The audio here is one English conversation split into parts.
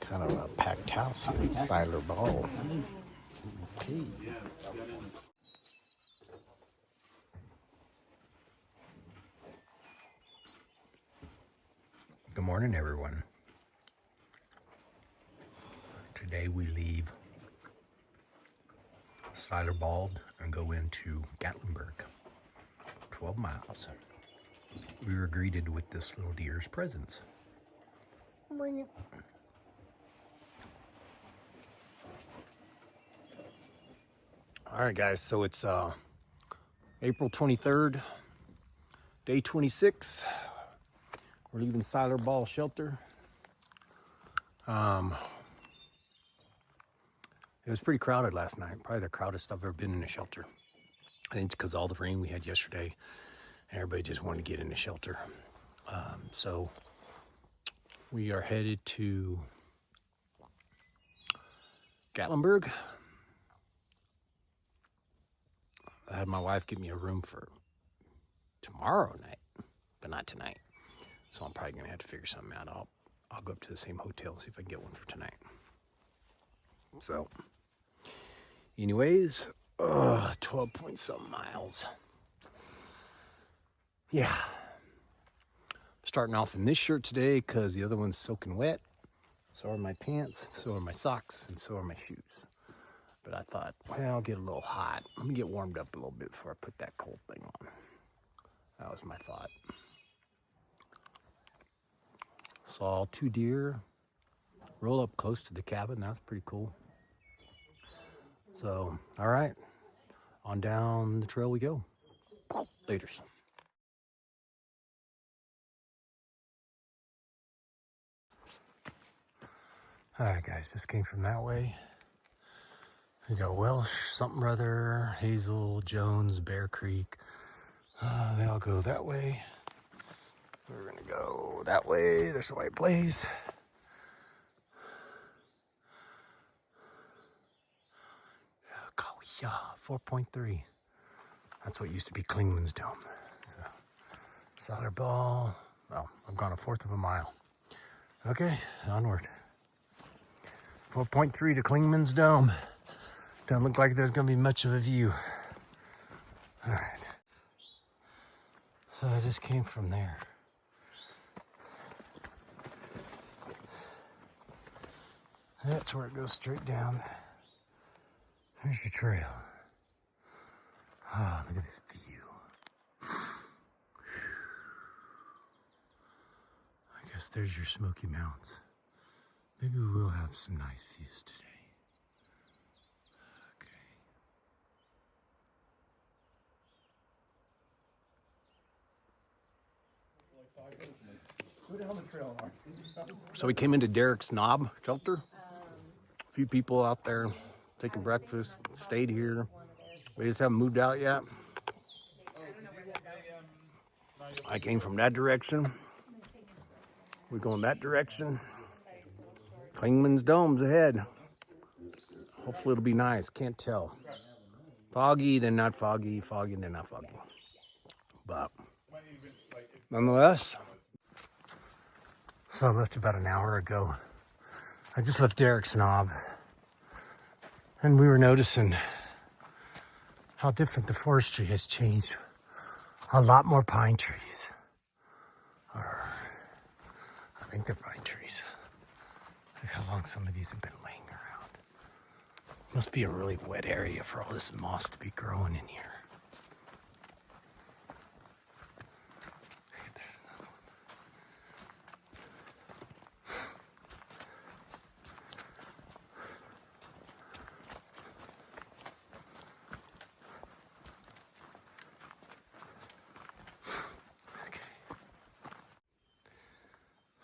Kind of a packed house here at Siler Ball. Okay. Good morning, everyone. Today we leave Siler Ball and go into Gatlinburg, 12 miles. We were greeted with this little deer's presence. Bring it. All right, guys, so it's April 23rd, day 26. We're leaving Siler Ball Shelter. It was pretty crowded last night, probably the crowdedest I've ever been in a shelter. I think it's because all the rain we had yesterday, everybody just wanted to get in the shelter. So we are headed to Gatlinburg. I had my wife give me a room for tomorrow night, but not tonight. So I'm probably gonna have to figure something out. I'll go up to the same hotel, see if I can get one for tonight. So, anyways, 12 point something miles. Yeah. Starting off in this shirt today because the other one's soaking wet. So are my pants, so are my socks, and so are my shoes. But I thought, well, I'll get a little hot. Let me get warmed up a little bit before I put that cold thing on. That was my thought. Saw 2 deer roll up close to the cabin. That's pretty cool. So, all right, on down the trail we go. Laters. All right, guys, this came from that way. We got Welsh, something or other, Hazel, Jones, Bear Creek. They all go that way. We're gonna go that way. There's a white blaze. Yeah, 4.3. That's what used to be Klingman's Dome. So, Siler Ball. Well, I've gone 1/4 of a mile. Okay, onward. 4.3 to Klingman's Dome. Don't look like there's gonna be much of a view. All right. So I just came from there. That's where it goes straight down. There's your trail. Ah, look at this view. I guess there's your Smoky Mountains. Maybe we will have some nice views today. So we came into Derek's Knob Shelter. A few people out there taking breakfast, stayed here. We just haven't moved out yet. I came from that direction. We're going that direction. Klingman's Dome's ahead. Hopefully it'll be nice, can't tell. Foggy, then not foggy, foggy, then not foggy. But nonetheless, so I left about an hour ago. I just left Derek's Knob. And we were noticing how different the forestry has changed. A lot more pine trees. Or, I think they're pine trees. Look how long some of these have been laying around. Must be a really wet area for all this moss to be growing in here. There's another one.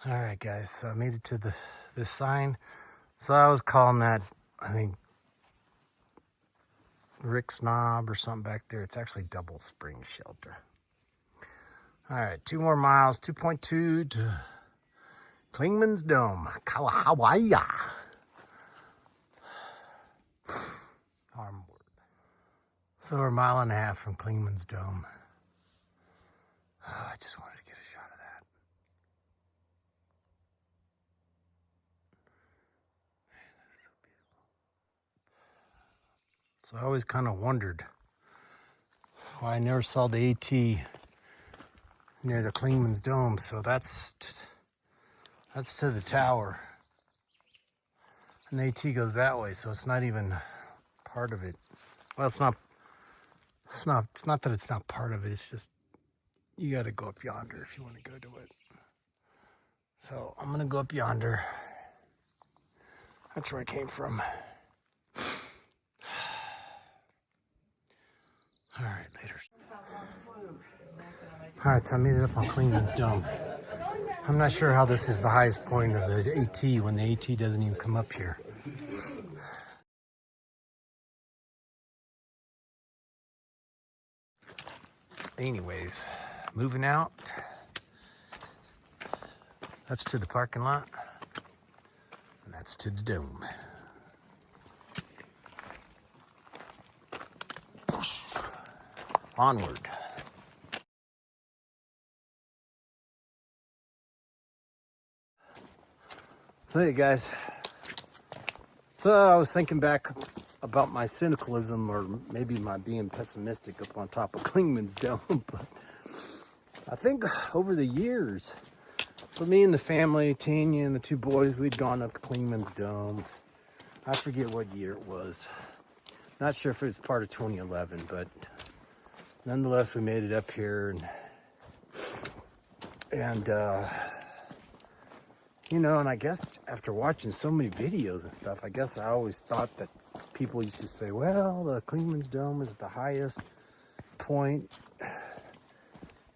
All right, guys, so I made it to this sign. So I was calling that, I think, Rick's Knob or something back there. It's actually Double Spring Shelter. All right, 2 more miles, 2.2 to Klingman's Dome, Kalahawaya. Armward. So we're a mile and a half from Klingman's Dome. Oh, I just wanted to get a shot of that. Man, that is so beautiful. So I always kind of wondered why I never saw the AT near the Klingman's Dome. So that's to the tower. And the AT goes that way, so it's not even part of it. Well, it's not that it's not part of it, it's just you gotta go up yonder if you want to go to it. So I'm gonna go up yonder. That's where I came from. All right, later. All right, so I made it up on Klingman's Dome. I'm not sure how this is the highest point of the AT when the AT doesn't even come up here. Anyways, moving out. That's to the parking lot. And that's to the dome. Onward. So hey guys. So I was thinking back about my cynicalism, or maybe my being pessimistic up on top of Klingman's Dome, but I think over the years, for me and the family, Tanya and the two boys, we'd gone up to Klingman's Dome. I forget what year it was. Not sure if it was part of 2011, but nonetheless, we made it up here, and you know, and I guess after watching so many videos and stuff, I guess I always thought that people used to say, well, the Klingman's Dome is the highest point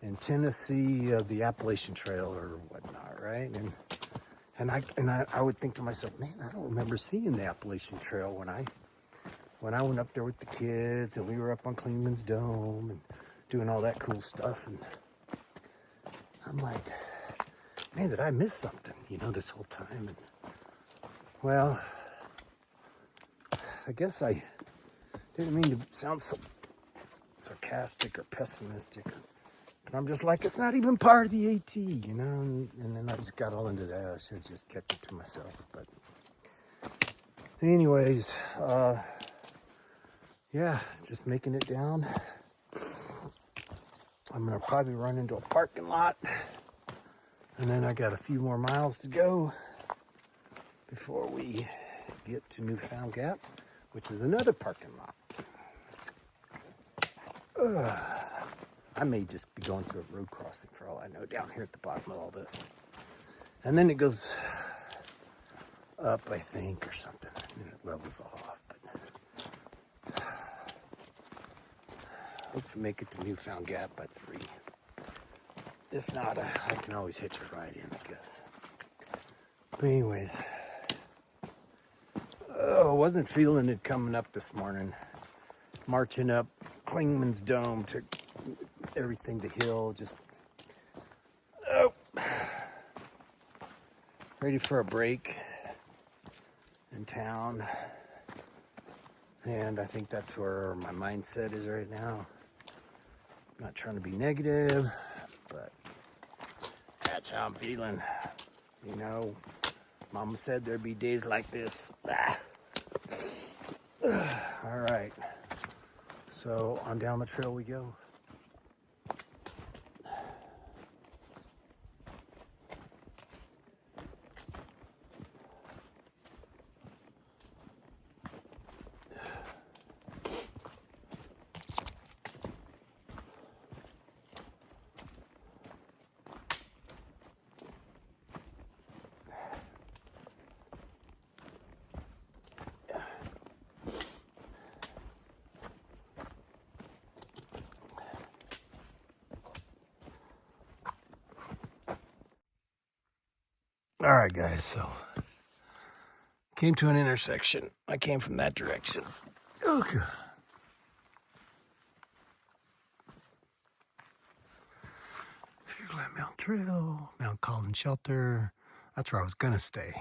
in Tennessee of the Appalachian Trail or whatnot, right? And I would think to myself, man, I don't remember seeing the Appalachian Trail when I went up there with the kids and we were up on Klingman's Dome and doing all that cool stuff. And I'm like, man, did I miss something, you know, this whole time? And well, I guess I didn't mean to sound so sarcastic or pessimistic, but I'm just like, it's not even part of the AT, you know? And then I just got all into that. I should have just kept it to myself. But anyways, yeah, just making it down. I'm gonna probably run into a parking lot, and then I got a few more miles to go before we get to Newfound Gap, which is another parking lot. I may just be going through a road crossing for all I know down here at the bottom of all this. And then it goes up, I think, or something, and then it levels off. But hope to make it to Newfound Gap by 3. If not, I can always hitch a ride in, I guess. But anyways, I wasn't feeling it coming up this morning. Marching up Klingman's Dome to everything the hill, just ready for a break in town. And I think that's where my mindset is right now. I'm not trying to be negative, but that's how I'm feeling. You know, Mama said there'd be days like this. All right. So on down the trail we go. All right, guys, so came to an intersection. I came from that direction. Okay. Sugarland Mountain Trail, Mount Collins Shelter. That's where I was gonna stay.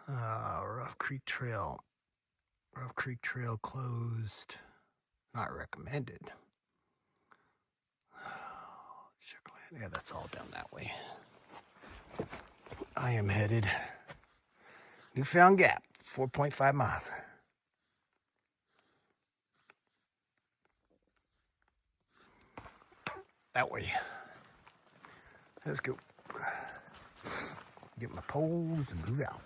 Rough Creek Trail. Rough Creek Trail closed. Not recommended. Yeah, that's all down that way. I am headed Newfound Gap, 4.5 miles. That way. Let's go. Get my poles and move out.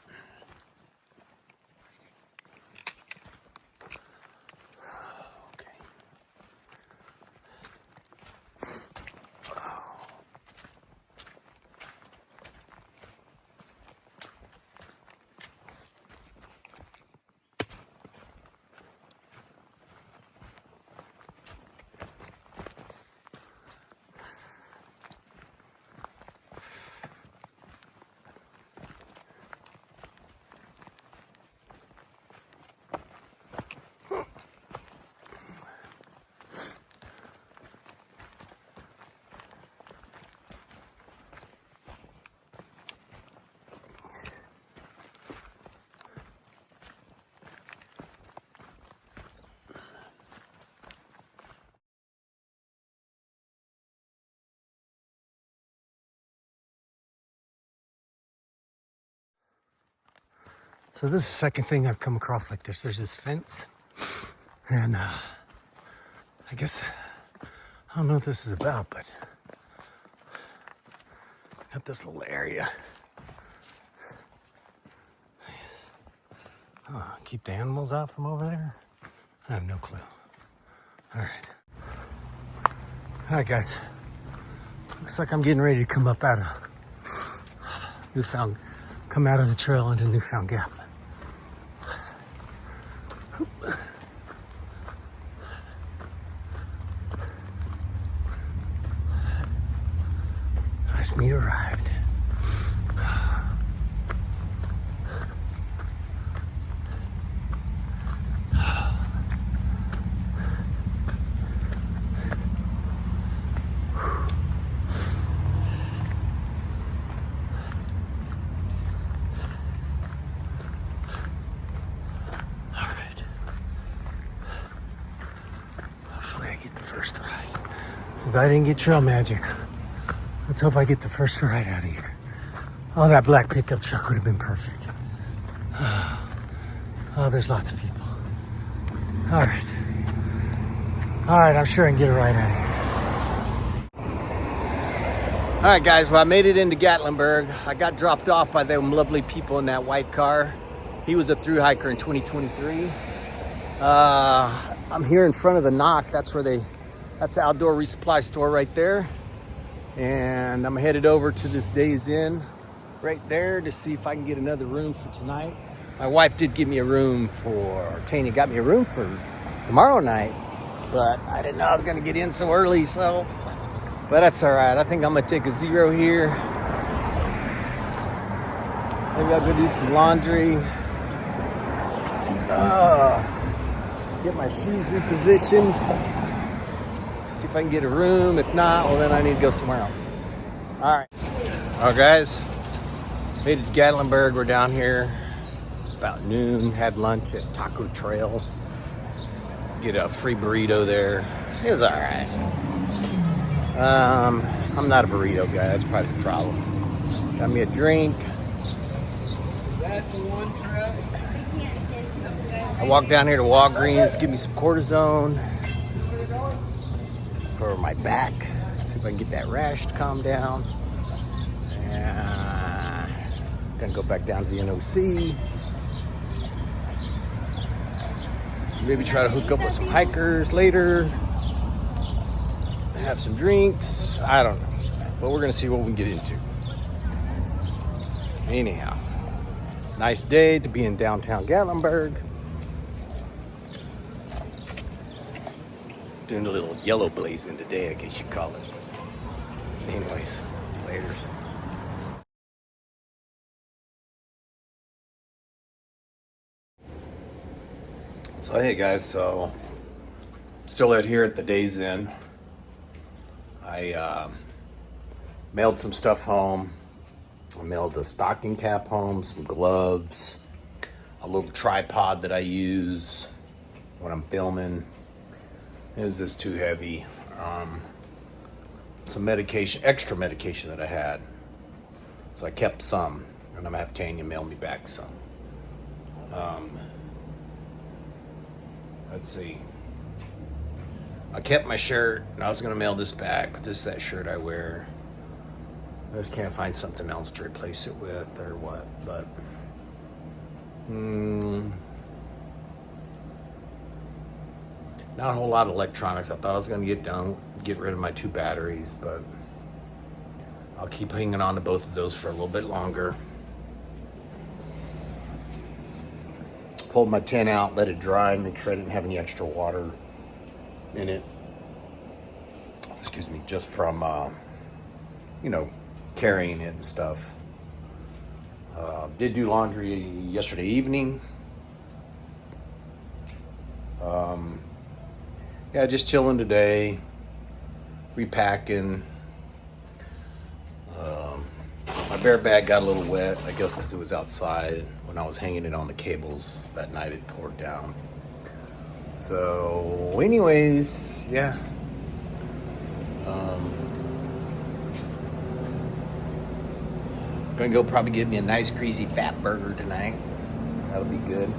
So this is the second thing I've come across like this. There's this fence, and I guess, I don't know what this is about, but got this little area. Keep the animals out from over there? I have no clue. All right, guys. Looks like I'm getting ready to come up out of come out of the trail into Newfound Gap. I just need a ride. Since I didn't get trail magic, let's hope I get the first ride out of here. Oh, that black pickup truck would have been perfect. Oh, there's lots of people. All right, I'm sure I can get a ride out of here. All right, guys, well, I made it into Gatlinburg. I got dropped off by them lovely people in that white car. He was a thru hiker in 2023. I'm here in front of the Knock. That's the outdoor resupply store right there. And I'm headed over to this Days Inn right there to see if I can get another room for tonight. My wife did give me a room Tanya got me a room for tomorrow night, but I didn't know I was gonna get in so early, but that's all right. I think I'm gonna take a zero here. Maybe I'll go do some laundry. Get my shoes repositioned. See if I can get a room. If not, well, then I need to go somewhere else. All right. All right, guys. Made it to Gatlinburg. We're down here about noon. Had lunch at Taco Trail. Get a free burrito there. It was all right. I'm not a burrito guy. That's probably the problem. Got me a drink. Is that the one trip? I walked down here to Walgreens. Give me some cortisone for my back. See if I can get that rash to calm down. And gonna go back down to the NOC. Maybe try to hook up with some hikers later. Have some drinks. I don't know. But we're gonna see what we can get into. Anyhow, nice day to be in downtown Gatlinburg. Doing a little yellow blazing today, I guess you'd call it. Anyways, laters. So hey guys, still out here at the Days Inn. I mailed some stuff home. I mailed a stocking cap home, some gloves, a little tripod that I use when I'm filming. Is this too heavy? Some medication, extra medication that I had. So I kept some, and I'm gonna have Tanya mail me back some. Let's see. I kept my shirt, and I was gonna mail this back, but this is that shirt I wear. I just can't find something else to replace it with or what, but not a whole lot of electronics. I thought I was gonna get rid of my 2 batteries, but I'll keep hanging on to both of those for a little bit longer. Pulled my tin out, let it dry, make sure I didn't have any extra water in it. Excuse me, just from, carrying it and stuff. Did do laundry yesterday evening. Yeah, just chilling today, repacking. My bear bag got a little wet, I guess because it was outside when I was hanging it on the cables that night. It poured down. So anyways, yeah. Gonna go probably get me a nice greasy fat burger tonight. That'll be good.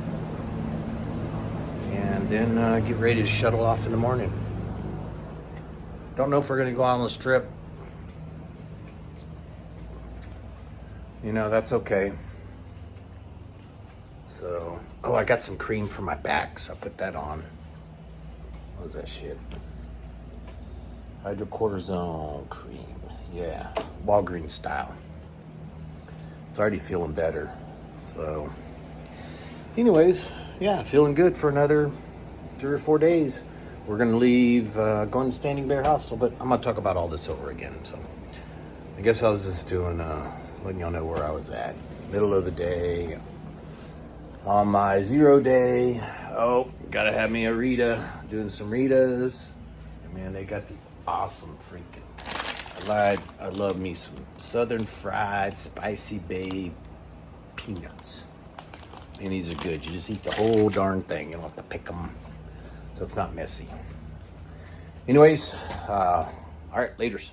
And then get ready to shuttle off in the morning. Don't know if we're gonna go out on the strip. That's okay. So, I got some cream for my back, so I put that on. What was that shit? Hydrocortisone cream. Yeah, Walgreens style. It's already feeling better. So, anyways, yeah, feeling good for another 3 or 4 days. We're gonna leave, going to Standing Bear Hospital, but I'm gonna talk about all this over again. So, I guess I was just doing, letting y'all know where I was at. Middle of the day, on my 0 day. Oh, gotta have me a Rita, doing some Ritas. And man, they got these awesome freaking, I love me some Southern fried spicy babe peanuts. And these are good. You just eat the whole darn thing. You don't have to pick them, so it's not messy. Anyways, all right, laters.